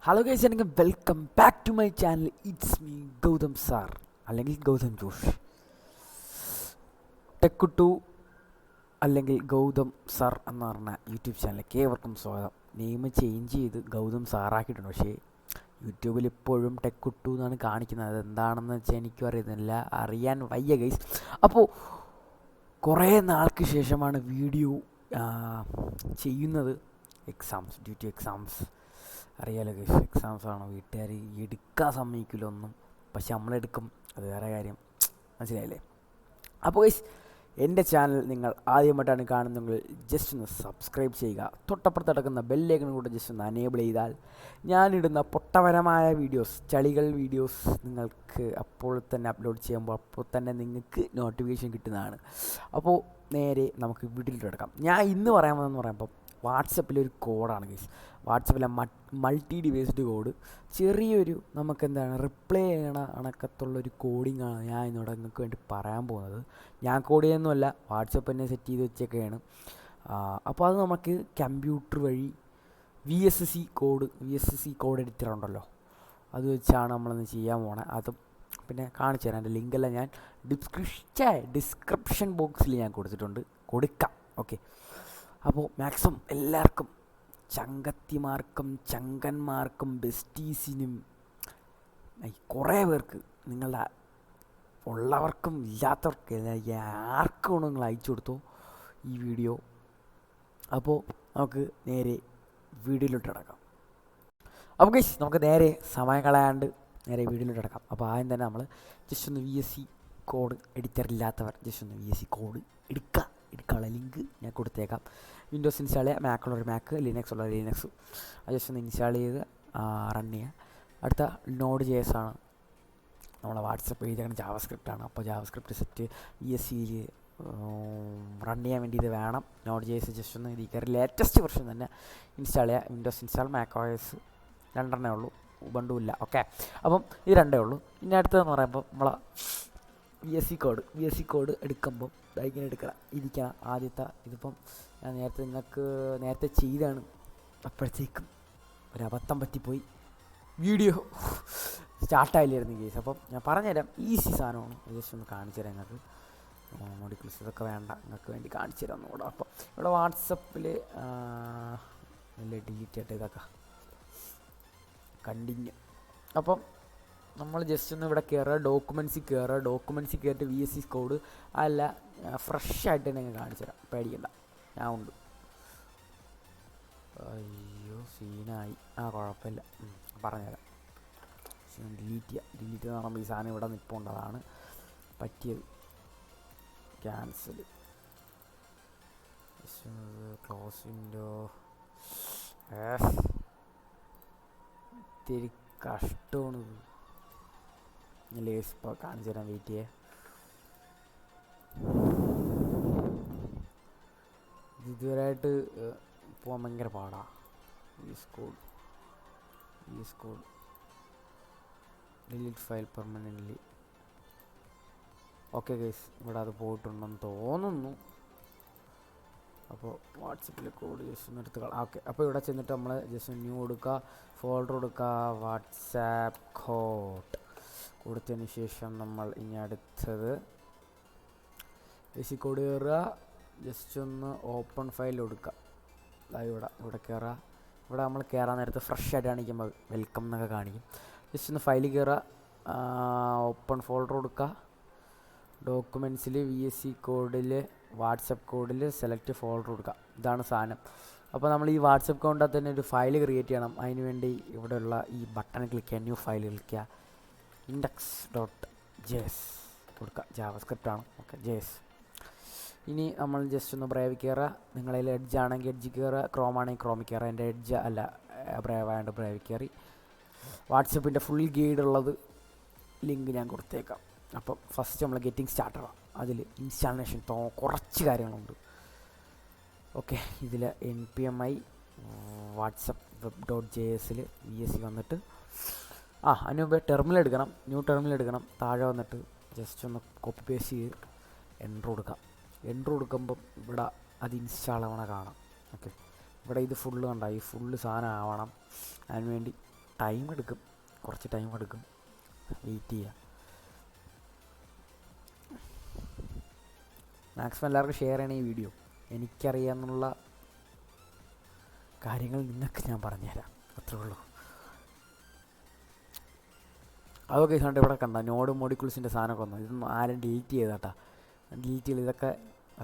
Hello guys, എനിക്ക് welcome back to my channel. It's me Gautham sir, അല്ലെങ്കിൽ Gautham Josh. ടെക്കുട്ടു അല്ലെങ്കിൽ Gautam sir എന്ന് പറഞ്ഞ യൂട്യൂബ് ചാനലിലേക്ക് ഏവർക്കും സ്വാഗതം. നെയിം ചേഞ്ച് ചെയ്ത് ഗൗതം സാറാക്കിയിട്ടുണ്ട്. പക്ഷേ യൂട്യൂബിൽ ഇപ്പോഴും ടെക്കുട്ടു എന്നാണ് കാണിക്കുന്നത്. അതെന്താണെന്ന് വെച്ചാൽ എനിക്കും അറിയാൻ വയ്യ ഗൈസ്. അപ്പോൾ കുറേ നാൾക്ക് ശേഷമാണ് വീഡിയോ ചെയ്യുന്നത്. ഡ്യൂ ടു എക്സാംസ് അറിയാലോ ഗൈസ്, എക്സാംസാണ്. വീട്ടുകാർ എടുക്കാൻ സമ്മതിക്കില്ല ഒന്നും, പക്ഷെ നമ്മളെടുക്കും, അത് വേറെ കാര്യം. മനസ്സിലായില്ലേ? അപ്പോൾ ഗൈസ്, എൻ്റെ ചാനൽ നിങ്ങൾ ആദ്യമായിട്ടാണ് കാണുന്നതെങ്കിൽ ജസ്റ്റ് ഒന്ന് സബ്സ്ക്രൈബ് ചെയ്യുക. തൊട്ടപ്പുറത്ത് കിടക്കുന്ന ബെല്ലൈക്കൺ കൂടെ ജസ്റ്റ് ഒന്ന് അനേബിൾ ചെയ്താൽ ഞാനിടുന്ന പൊട്ടപരമായ വീഡിയോസ്, ചളികൾ വീഡിയോസ് നിങ്ങൾക്ക് അപ്പോൾ തന്നെ അപ്ലോഡ് ചെയ്യുമ്പോൾ അപ്പോൾ തന്നെ നിങ്ങൾക്ക് നോട്ടിഫിക്കേഷൻ കിട്ടുന്നതാണ്. അപ്പോൾ നേരെ നമുക്ക് വീട്ടിലിട്ട് കിടക്കാം. ഞാൻ ഇന്ന് പറയാമെന്ന് പറയുമ്പോൾ വാട്സപ്പിലൊരു കോഡാണ് ഗൈസ്. വാട്സപ്പിലെ മൾട്ടി ഡിവൈസ്ഡ് കോഡ്, ചെറിയൊരു നമുക്കെന്താണ് റിപ്ലൈ ചെയ്യണ കണക്കത്തുള്ളൊരു കോഡിങ്ങാണ് ഞാൻ ഇന്നോട് നിങ്ങൾക്ക് വേണ്ടി പറയാൻ പോകുന്നത്. ഞാൻ കോഡ് ചെയ്യുന്നതല്ല, വാട്സപ്പ് തന്നെ സെറ്റ് ചെയ്ത് വെച്ചൊക്കെയാണ്. അപ്പോൾ അത് നമുക്ക് കമ്പ്യൂട്ടർ വഴി V S C code editor ഉണ്ടല്ലോ, അത് വെച്ചാണ് നമ്മളിന്ന് ചെയ്യാൻ പോണത്. അതും പിന്നെ കാണിച്ചു തരാം. എൻ്റെ ലിങ്കെല്ലാം ഞാൻ ഡിസ്ക്രിപ്ഷൻ ബോക്സിൽ ഞാൻ കൊടുക്കാം. ഓക്കെ, അപ്പോൾ മാക്സിമം എല്ലാവർക്കും, ചങ്കത്തിമാർക്കും ചങ്കന്മാർക്കും ബെസ്റ്റീസിനും കുറേ പേർക്ക്, നിങ്ങളുടെ ഉള്ളവർക്കും ഇല്ലാത്തവർക്കും ആർക്കും വേണം നിങ്ങൾ അയച്ചു കൊടുത്തോ ഈ വീഡിയോ. അപ്പോൾ നമുക്ക് നേരെ വീഡിയോയിലോട്ട് കിടക്കാം. അപ്പോൾ ഗൈസ്, നമുക്ക് നേരെ സമയം കളയാണ്ട് നേരെ വീഡിയോയിലോട്ട് കിടക്കാം. അപ്പോൾ ആദ്യം തന്നെ നമ്മൾ ജസ്റ്റ് ഒന്ന് V S C code editor ഇല്ലാത്തവർ ജസ്റ്റ് ഒന്ന് വി എസ് സി കോഡ് എടുക്കാനുള്ള ലിങ്ക് ഞാൻ കൊടുത്തേക്കാം. വിൻഡോസ് ഇൻസ്റ്റാൾ ചെയ്യുക, മാക്കുള്ളൊരു മാക്ക്, ലിനക്സ് ഉള്ള ലിനക്സ്, അത് ജസ്റ്റ് ഒന്ന് ഇൻസ്റ്റാൾ ചെയ്ത് റൺ ചെയ്യുക. അടുത്ത നോഡ് JS ആണ്. നമ്മളെ വാട്സപ്പ് എഴുതിയാണ് ജാവാസ്ക്രിപ്റ്റാണ്. അപ്പോൾ ജാവാസ്ക്രിപ്റ്റ് സെറ്റ് വി എസ് സിയിൽ റൺ ചെയ്യാൻ വേണ്ടി ഇത് വേണം. നോഡ് JS ജസ്റ്റ് ഒന്ന് ഇതിൽ കയറി ലേറ്റസ്റ്റ് വെർഷൻ തന്നെ ഇൻസ്റ്റാൾ ചെയ്യുക. വിൻഡോസ് ഇൻസ്റ്റാൾ, മാക് OS രണ്ടെണ്ണേ ഉള്ളൂ, ഉബണ്ടുമില്ല. ഓക്കെ, അപ്പം ഇത് രണ്ടേ ഉള്ളൂ. ഇനി അടുത്തതെന്ന് പറയുമ്പോൾ നമ്മളെ വി എസ് സി കോഡ് എടുക്കുമ്പോൾ ഇങ്ങനെ ഇരിക്കണം. ആദ്യത്തെ ഇതിപ്പം ഞാൻ നിങ്ങൾക്ക് നേരത്തെ ചെയ്താണ്, അപ്പോഴത്തേക്കും ഒരബദ്ധം പറ്റിപ്പോയി, വീഡിയോ സ്റ്റാർട്ടായില്ലായിരുന്നു കേസ്. അപ്പം ഞാൻ പറഞ്ഞുതരാം, ഈസി സാധനമാണ്. ജസ്റ്റ് ഒന്ന് കാണിച്ചു തരാം നിങ്ങൾക്ക്. മോഡിക്കുൾസ് ഇതൊക്കെ വേണ്ട, നിങ്ങൾക്ക് വേണ്ടി കാണിച്ചു തരാം ഒന്നുകൂടെ. അപ്പം ഇവിടെ വാട്സപ്പിൽ ഡിലീറ്റ് ചെയ്തിട്ട് ഇതൊക്കെ കണ്ടിന്യൂ. അപ്പം നമ്മൾ ജസ്റ്റ് ഒന്ന് ഇവിടെ കയറുക, ഡോക്യുമെൻറ്റ്സിൽ കയറിയിട്ട് വി എസ് സി കോഡ് അല്ല ഫ്രഷ് ആയിട്ട് തന്നെ ഞാൻ കാണിച്ചു തരാം, പേടിക്കണ്ട, ഞാൻ ഉണ്ട്. അയ്യോ സീനായി, കുഴപ്പമില്ല, പറഞ്ഞുതരാം. ഡിലീറ്റ് എന്ന് പറയുമ്പോൾ ഈ സാധനം ഇവിടെ നിൽപ്പുണ്ടതാണ് പറ്റിയത്. Cancel, close window. ഇത്തിരി കഷ്ടമാണ് ലേസ്. ഇപ്പോൾ കാണിച്ചു തരാൻ, വെയിറ്റ് ചെയ്യേ. ഇതുവരെയായിട്ട് പോകാൻ ഭയങ്കര പാടാണ്. ഈ code delete file permanently. Okay guys, ഇവിടെ അത് പോയിട്ടുണ്ടെന്ന് തോന്നുന്നു. അപ്പോൾ വാട്സപ്പിലെ കോഡ് ജസ്റ്റ് ഒന്ന് എടുത്ത് ഓക്കെ. അപ്പോൾ ഇവിടെ ചെന്നിട്ട് നമ്മൾ ജസ്റ്റ് ന്യൂ കൊടുക്കുക, ഫോൾഡർ കൊടുക്കുക, വാട്സാപ്പ് കോഡ് കൊടുത്തതിന് ശേഷം നമ്മൾ ഇനി അടുത്തത് ബേസിക് കോഡ് കയറുക, ജസ്റ്റ് ഒന്ന് ഓപ്പൺ ഫയൽ കൊടുക്കുക. ഇവിടെ കയറുക. ഇവിടെ നമ്മൾ കയറാൻ നേരത്ത് ഫ്രഷ് ആയിട്ട് കാണിക്കുമ്പോൾ വെൽക്കം എന്നൊക്കെ കാണിക്കും. ജസ്റ്റ് ഒന്ന് ഫയൽ കയറുക, ഓപ്പൺ ഫോൾഡർ കൊടുക്കുക, ഡോക്യുമെൻറ്റ്സിൽ വി എസ് സി കോഡിൽ വാട്സപ്പ് കോഡിൽ സെലക്ട് ഫോൾഡർ കൊടുക്കുക. ഇതാണ് സാധനം. അപ്പോൾ നമ്മൾ ഈ വാട്സപ്പ് കോഡിൽ തന്നെ ഒരു ഫയൽ ക്രിയേറ്റ് ചെയ്യണം. അതിന് വേണ്ടി ഇവിടെയുള്ള ഈ ബട്ടൺ ക്ലിക്ക് ചെയ്യുക, ന്യൂ ഫയൽ ക്ലിക്ക് ചെയ്യുക, index.js കൊടുക്കുക. ജാവാസ്ക്രിപ്റ്റ് ആണ്. Okay, JS. ഇനി നമ്മൾ ജസ്റ്റ് ഒന്ന് ബ്രേവ് കയറുക. നിങ്ങളതിൽ എഡ്ജ് ആണെങ്കിൽ എഡ്ജ് കയറുക, ക്രോം ആണെങ്കിൽ ക്രോമിൽ കയറുക. എൻ്റെ എഡ്ജ് അല്ല, ബ്രേവ് ആയതുകൊണ്ട് ബ്രേവ് കയറി. വാട്സപ്പിൻ്റെ ഫുൾ ഗൈഡ് ഉള്ളത് ലിങ്ക് ഞാൻ കൊടുത്തേക്കാം. അപ്പം ഫസ്റ്റ് നമ്മൾ ഗെറ്റിംഗ് സ്റ്റാർട്ടറാണ്. അതിൽ ഇൻസ്റ്റാളേഷൻ കുറച്ച് കാര്യങ്ങളുണ്ട്. ഓക്കെ, ഇതിൽ npmi WhatsApp web.js V S C വന്നിട്ട് അതിന് മുമ്പേ ടെർമിനൽ എടുക്കണം, ന്യൂ ടെർമിനൽ എടുക്കണം. താഴെ വന്നിട്ട് ജസ്റ്റ് ഒന്ന് കോപ്പി പേസ്റ്റ് ചെയ്ത് എൻ്റർ കൊടുക്കാം. എൻ്റർ കൊടുക്കുമ്പം ഇവിടെ അത് ഇൻസ്റ്റാൾ ആവണ കാണാം. ഓക്കെ, ഇവിടെ ഇത് ഫുള്ള് കണ്ട, ഈ ഫുള്ള് സാധനം ആവണം. അതിനുവേണ്ടി കുറച്ച് ടൈം എടുക്കും, വെയിറ്റ് ചെയ്യുക. മാക്സിമം എല്ലാവർക്കും ഷെയർ ചെയ്യണ ഈ വീഡിയോ. എനിക്കറിയാമെന്നുള്ള കാര്യങ്ങൾ നിങ്ങൾക്ക് ഞാൻ പറഞ്ഞുതരാം, അത്രേ ഉള്ളൂ. അതൊക്കെ കണ്ട് ഇവിടെ കണ്ട നോഡ് മോഡിക്കുൾസിൻ്റെ സാധനമൊക്കെ വന്നു. ഇതൊന്നും ആരും ഡിലീറ്റ് ചെയ്താട്ടാ, ഡിലീറ്റ് ചെയ്ത് ഇതൊക്കെ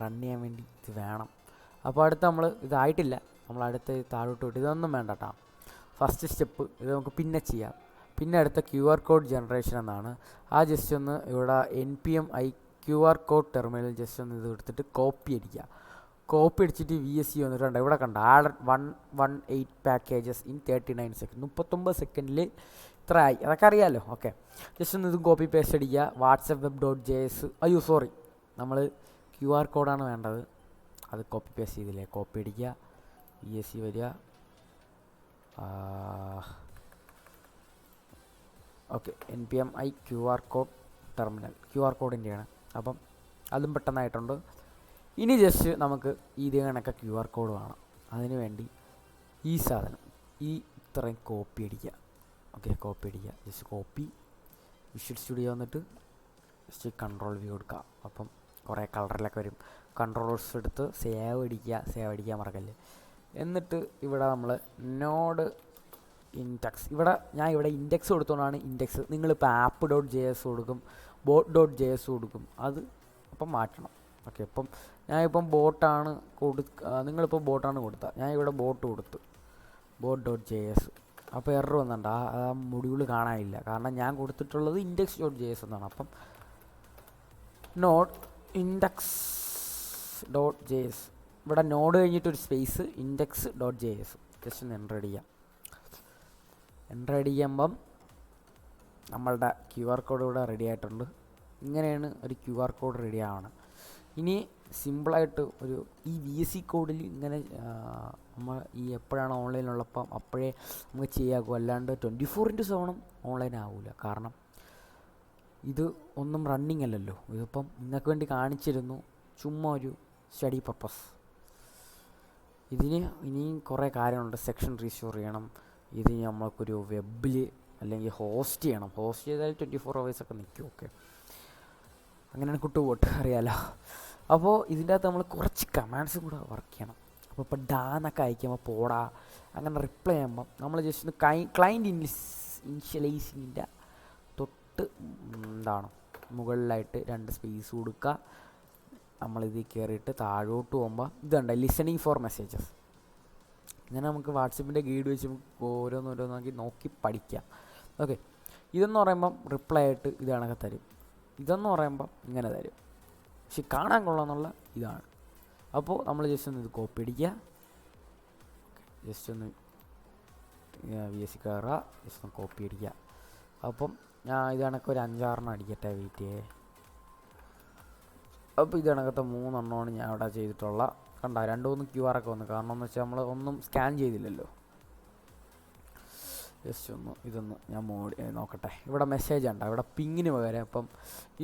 റൺ ചെയ്യാൻ വേണ്ടി ഇത് വേണം. അപ്പോൾ അടുത്ത് നമ്മൾ ഇതായിട്ടില്ല, നമ്മൾ അടുത്ത് താഴോട്ട് വിട്ട് ഇതൊന്നും വേണ്ട കേട്ടോ. ഫസ്റ്റ് സ്റ്റെപ്പ് ഇത് നമുക്ക് പിന്നെ ചെയ്യാം. പിന്നെ അടുത്ത QR കോഡ് ജനറേഷൻ എന്നാണ്. ജസ്റ്റ് ഒന്ന് ഇവിടെ NPM QR code terminal just ഒന്ന് ഇത് എടുത്തിട്ട് കോപ്പി അടിക്കുക. കോപ്പി അടിച്ചിട്ട് VSC വന്നിട്ടുണ്ട്. ഇവിടെ കണ്ട ആഡ് 118 പാക്കേജസ് ഇൻ 39 സെക്കൻഡ്, 39 സെക്കൻഡിൽ ഇത്ര ആയി. അതൊക്കെ അറിയാമല്ലോ. ഓക്കെ, ജസ്റ്റ് ഒന്ന് ഇതും കോപ്പി പേസ്റ്റ് അടിക്കുക. whatsapp.web.js നമ്മൾ QR കോഡാണ് വേണ്ടത്, അത് കോപ്പി പേസ്റ്റ് ചെയ്തില്ലേ, കോപ്പി അടിക്കുക, VSC വരിക. Okay, NPM QR code terminal QR കോഡിൻ്റെയാണ്. അപ്പം അതും പെട്ടെന്നായിട്ടുണ്ട്. ഇനി ജസ്റ്റ് നമുക്ക് ഇത് കണക്കെ QR കോഡ് വേണം. അതിന് വേണ്ടി ഈ സാധനം ഇത്രയും കോപ്പി അടിക്കുക. ഓക്കെ, കോപ്പി അടിക്കുക, ജസ്റ്റ് കോപ്പി. വിഷ്വൽ സ്റ്റുഡിയോ വന്നിട്ട് ജസ്റ്റ് കൺട്രോൾ V കൊടുക്കുക. അപ്പം കുറേ കളറിലൊക്കെ വരും. കൺട്രോൾസ് എടുത്ത് സേവ് അടിക്കാൻ മറക്കല്ലേ. എന്നിട്ട് ഇവിടെ നമ്മൾ നോഡ് ഇൻഡെക്സ്, ഞാൻ ഇവിടെ ഇൻഡെക്സ് കൊടുത്തോണ്ടാണ് ഇൻഡെക്സ്. നിങ്ങളിപ്പോൾ app.js കൊടുക്കും, bot.js കൊടുക്കും, അത് അപ്പം മാറ്റണം. ഓക്കെ, ഇപ്പം ഞാനിപ്പം ബോട്ടാണ് നിങ്ങളിപ്പോൾ ബോട്ടാണ് കൊടുത്തത്, ഞാൻ ഇവിടെ ബോട്ട് കൊടുത്തു, bot.js. അപ്പോൾ എറർ വന്നിട്ടുണ്ട്, ആ മൊഡ്യൂൾ കാണാനില്ല, കാരണം ഞാൻ കൊടുത്തിട്ടുള്ളത് index.js എന്നാണ്. അപ്പം നോഡ് index.js, ഇവിടെ നോഡ് കഴിഞ്ഞിട്ടൊരു സ്പേസ് index.js ജസ്റ്റ് ഒന്ന് എൻ്റർ അടിക്കുമ്പം നമ്മളുടെ QR കോഡ് ഇവിടെ റെഡി ആയിട്ടുണ്ട്. ഇങ്ങനെയാണ് ഒരു QR കോഡ് റെഡി ആവണം. ഇനി സിമ്പിളായിട്ട് ഈ VSC കോഡിൽ ഇങ്ങനെ നമ്മൾ ഈ എപ്പോഴാണ് ഓൺലൈനുള്ളപ്പം അപ്പോഴേ നമുക്ക് ചെയ്യാകും, അല്ലാണ്ട് 24/7 ഓൺലൈൻ ആവില്ല. കാരണം ഇത് ഒന്നും റണ്ണിങ് അല്ലല്ലോ, ഇതിപ്പം നിങ്ങൾക്ക് വേണ്ടി കാണിച്ചിരുന്നു, ചുമ്മാ ഒരു സ്റ്റഡി പർപ്പസ്. ഇതിന് ഇനിയും കുറേ കാര്യങ്ങളുണ്ട്. സെക്ഷൻ റീസ്റ്റോർ ചെയ്യണം, ഇത് നമ്മൾക്കൊരു വെബിൽ അല്ലെങ്കിൽ ഹോസ്റ്റ് ചെയ്യണം. ഹോസ്റ്റ് ചെയ്താൽ 24 hours നിൽക്കും. ഓക്കെ, അങ്ങനെയാണ് കുട്ടുപോട്ട്, അറിയാലോ. അപ്പോൾ ഇതിൻ്റെ അകത്ത് നമ്മൾ കുറച്ച് കമാൻഡ്സും കൂടെ വർക്ക് ചെയ്യണം. അപ്പോൾ ഇപ്പോൾ ഡാന്നൊക്കെ അയക്കുമ്പോൾ പോടാ അങ്ങനെ റിപ്ലൈ ചെയ്യുമ്പം നമ്മൾ ജസ്റ്റ് ഒന്ന് ക്ലൈൻറ്റ് ഇനിഷ്യലൈസിങ്ങിൻ്റെ തൊട്ട് മുകളിലായിട്ട് 2 സ്പേസ് കൊടുക്കുക. നമ്മളിതിൽ കയറിയിട്ട് താഴോട്ട് പോകുമ്പോൾ ഇതുണ്ട് ലിസണിങ് ഫോർ മെസ്സേജസ്. ഇങ്ങനെ നമുക്ക് വാട്സപ്പിൻ്റെ ഗൈഡ് വെച്ച് ഓരോന്നോരോന്നാക്കി നോക്കി പഠിക്കാം. ഓക്കെ, ഇതെന്ന് പറയുമ്പം റിപ്ലൈ ആയിട്ട് ഇത് കണക്കെ തരും, ഇതെന്ന് പറയുമ്പം ഇങ്ങനെ തരും, പക്ഷെ കാണാൻ കൊള്ളാമെന്നുള്ള ഇതാണ്. അപ്പോൾ നമ്മൾ ജസ്റ്റ് ഒന്ന് ഇത് കോപ്പി അടിക്കുക, ജസ്റ്റ് ഒന്ന് VSC കയറുക, ജസ്റ്റ് ഒന്ന് കോപ്പി അടിക്കുക. അപ്പം ഞാൻ ഇത് കണക്ക് ഒരു 5-6 അടിക്കട്ടെ, വെയിറ്റ് ചെയ്യേ. അപ്പോൾ ഇത് കണക്കത്തെ 3 എണ്ണമാണ് ഞാൻ ഇവിടെ ചെയ്തിട്ടുള്ള. കണ്ട 2-3 QR ഒക്കെ വന്നു, കാരണം എന്ന് വെച്ചാൽ നമ്മൾ ഒന്നും സ്കാൻ ചെയ്തില്ലല്ലോ. ജസ്റ്റ് ഇതൊന്ന് ഞാൻ നോക്കട്ടെ. ഇവിടെ മെസ്സേജ് ഉണ്ട്, ഇവിടെ പിങ്ങിന് പകരം ഇപ്പം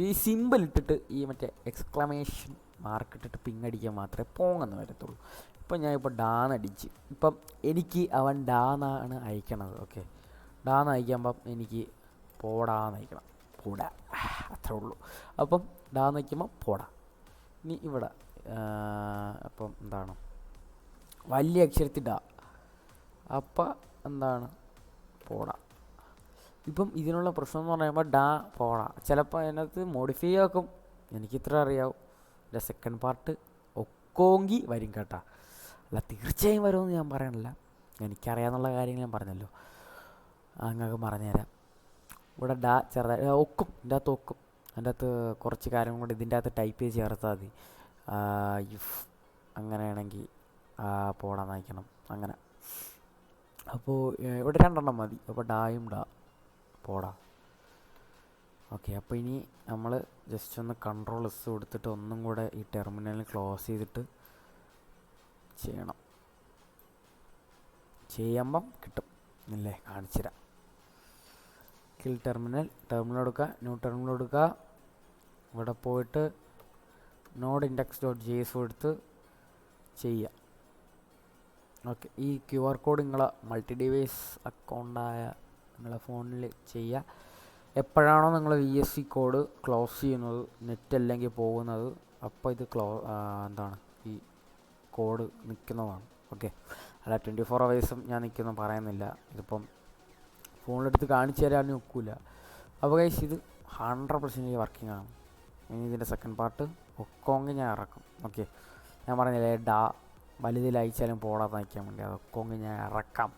ഈ സിമ്പിൾ ഇട്ടിട്ട് ഈ മറ്റേ എക്സ്ക്ലമേഷൻ മാർക്ക് ഇട്ടിട്ട് പിങ് അടിക്കാൻ മാത്രമേ പോങ്ങെന്ന് വരത്തുള്ളൂ. ഇപ്പം ഞാൻ ഇപ്പോൾ ഡാന്നടിച്ച്, ഇപ്പം എനിക്ക് അവൻ ഡാന്നാണ് അയക്കണത്. ഓക്കെ, ഡാന്ന് അയക്കുമ്പം എനിക്ക് പോടാന്ന് അയക്കണം, പോടാ, അത്രേ ഉള്ളൂ. അപ്പം ഡാന്ന് വയ്ക്കുമ്പോൾ പോടാ. ഇനി ഇവിടെ അപ്പം വലിയ അക്ഷരത്തിൽ ഡാ, അപ്പം പോടാ. ഇപ്പം ഇതിനുള്ള പ്രശ്നം എന്ന് പറയുമ്പോൾ ഡാ പോടാ ചിലപ്പോൾ അതിനകത്ത് മോഡിഫൈ ആക്കും, എനിക്കിത്ര അറിയാവും. എൻ്റെ സെക്കൻഡ് പാർട്ട് ഒക്കോങ്കി വരും കേട്ടാ, അല്ല തീർച്ചയായും വരുമെന്ന് ഞാൻ പറയണില്ല, എനിക്കറിയാമെന്നുള്ള കാര്യങ്ങൾ ഞാൻ പറഞ്ഞല്ലോ, അങ്ങക്ക് പറഞ്ഞുതരാം. ഇവിടെ ഡാ ചെറുതായി ഒക്കും, ഇതിൻ്റെ അകത്ത് ഒക്കും, അതിൻ്റെ അകത്ത് കുറച്ച് കാര്യങ്ങൾ കൊണ്ട് ഇതിൻ്റെ അകത്ത് ടൈപ്പ് ചെയ്ത് ചേർത്താൽ മതി. ഇഫ് അങ്ങനെയാണെങ്കിൽ പോടാൻ നയിക്കണം അങ്ങനെ. അപ്പോൾ ഇവിടെ 2 മതി. അപ്പോൾ ഡായും ഡാ പോടാ. ഓക്കെ, അപ്പോൾ ഇനി നമ്മൾ ജസ്റ്റ് ഒന്ന് Ctrl+S കൊടുത്തിട്ട് ഒന്നും കൂടെ ഈ ടെർമിനൽ ക്ലോസ് ചെയ്തിട്ട് ചെയ്യുമ്പം കിട്ടും അല്ലേ, കാണിച്ചുതരാം. കിൽ ടെർമിനൽ എടുക്കുക, ന്യൂ ടെർമിനൽ എടുക്കുക, ഇവിടെ പോയിട്ട് നോഡ് index.js കൊടുത്ത് ചെയ്യുക. ഓക്കെ, ഈ QR കോഡ് നിങ്ങളെ മൾട്ടി ഡിവൈസ് അക്കൗണ്ടായ നിങ്ങളെ ഫോണിൽ ചെയ്യുക. എപ്പോഴാണോ നിങ്ങൾ VSC കോഡ് ക്ലോസ് ചെയ്യുന്നത്, നെറ്റ് അല്ലെങ്കിൽ പോകുന്നത്, അപ്പോൾ ഇത് എന്താണ് ഈ കോഡ് നിൽക്കുന്നതാണ്. ഓക്കെ, അല്ല 24 hours ഞാൻ നിൽക്കുന്നു പറയുന്നില്ല. ഇതിപ്പം ഫോണിലെടുത്ത് കാണിച്ചു തരാൻ ഒക്കില്ല. അപ്പോൾ ഗൈസ് ഇത് 100% വർക്കിംഗ് ആണ്. ഇനി ഇതിൻ്റെ സെക്കൻഡ് പാർട്ട് ഒക്കോങ്ങ് ഞാൻ ഇറക്കും. ഓക്കെ, ഞാൻ പറഞ്ഞില്ലേ വലുതിൽ അയച്ചാലും പോടാതെ നയിക്കാൻ വേണ്ടി, അതൊക്കെ ഞാൻ ഇറക്കാം.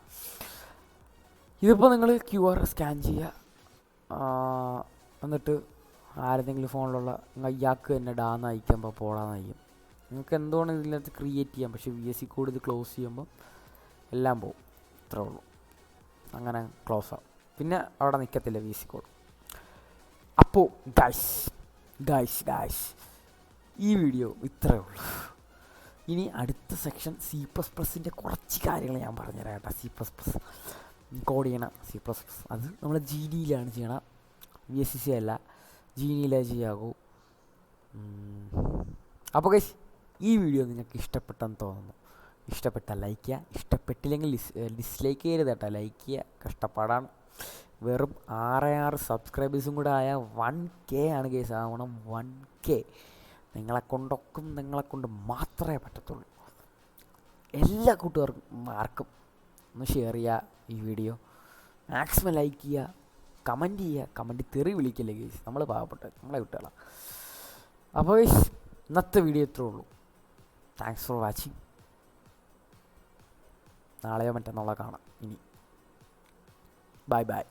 ഇതിപ്പോൾ നിങ്ങൾ QR സ്കാൻ ചെയ്യുക, എന്നിട്ട് ആരെന്തെങ്കിലും ഫോണിലുള്ള ഇയാൾക്ക് തന്നെ ഡാന്ന് അയക്കുമ്പോൾ പോടാന്ന് അയക്കും. നിങ്ങൾക്ക് എന്തുകൊണ്ട് ഇതിനകത്ത് ക്രിയേറ്റ് ചെയ്യാം, പക്ഷേ VSC കോഡ് ഇത് ക്ലോസ് ചെയ്യുമ്പോൾ എല്ലാം പോകും. ഇത്രേ ഉള്ളൂ, അങ്ങനെ ക്ലോസ് ആവും. പിന്നെ അവിടെ നിൽക്കത്തില്ല VSC കോഡ്. അപ്പോൾ ഗൈസ് ഈ വീഡിയോ ഇത്രയേ ഉള്ളൂ. ഇനി അടുത്ത സെക്ഷൻ C++ൻ്റെ കുറച്ച് കാര്യങ്ങൾ ഞാൻ പറഞ്ഞുതരാം കേട്ടോ. C++ കോഡ് ചെയ്യണം. C++ അത് നമ്മൾ GDയിലാണ് ചെയ്യണം, VSC അല്ല, GDയിലേ ചെയ്യാകൂ. അപ്പോൾ ഗൈസ് ഈ വീഡിയോ നിങ്ങൾക്ക് ഇഷ്ടപ്പെട്ടെന്ന് തോന്നുന്നു. ഇഷ്ടപ്പെട്ടാൽ ലൈക്ക് ചെയ്യുക, ഇഷ്ടപ്പെട്ടില്ലെങ്കിൽ ഡിസ്ലൈക്ക് ചെയ്യരുത് കേട്ടോ. ലൈക്ക് ചെയ്യുക, കഷ്ടപ്പാടാണ്. വെറും 6 സബ്സ്ക്രൈബേഴ്സും കൂടെ ആയ 1K ആണ് ഗൈസ്. ആവണം 1K. നിങ്ങളെ കൊണ്ട് മാത്രമേ പറ്റത്തുള്ളൂ. എല്ലാ കൂട്ടുകാർക്കും ഒന്ന് ഷെയർ ചെയ്യുക ഈ വീഡിയോ, മാക്സിമം ലൈക്ക് ചെയ്യുക, കമൻറ്റ് ചെയ്യുക. കമൻറ്റ് തെറി വിളിക്കില്ലേ ഗൈസ്, നമ്മൾ പാവപ്പെട്ട നമ്മളെ വിട്ടുകളാം. അപ്പോൾ ഗൈസ് ഇന്നത്തെ വീഡിയോ ഇത്രേ ഉള്ളൂ. Thanks for watching. നാളെയോ മറ്റന്നാളോ കാണാം. ഇനി ബൈ.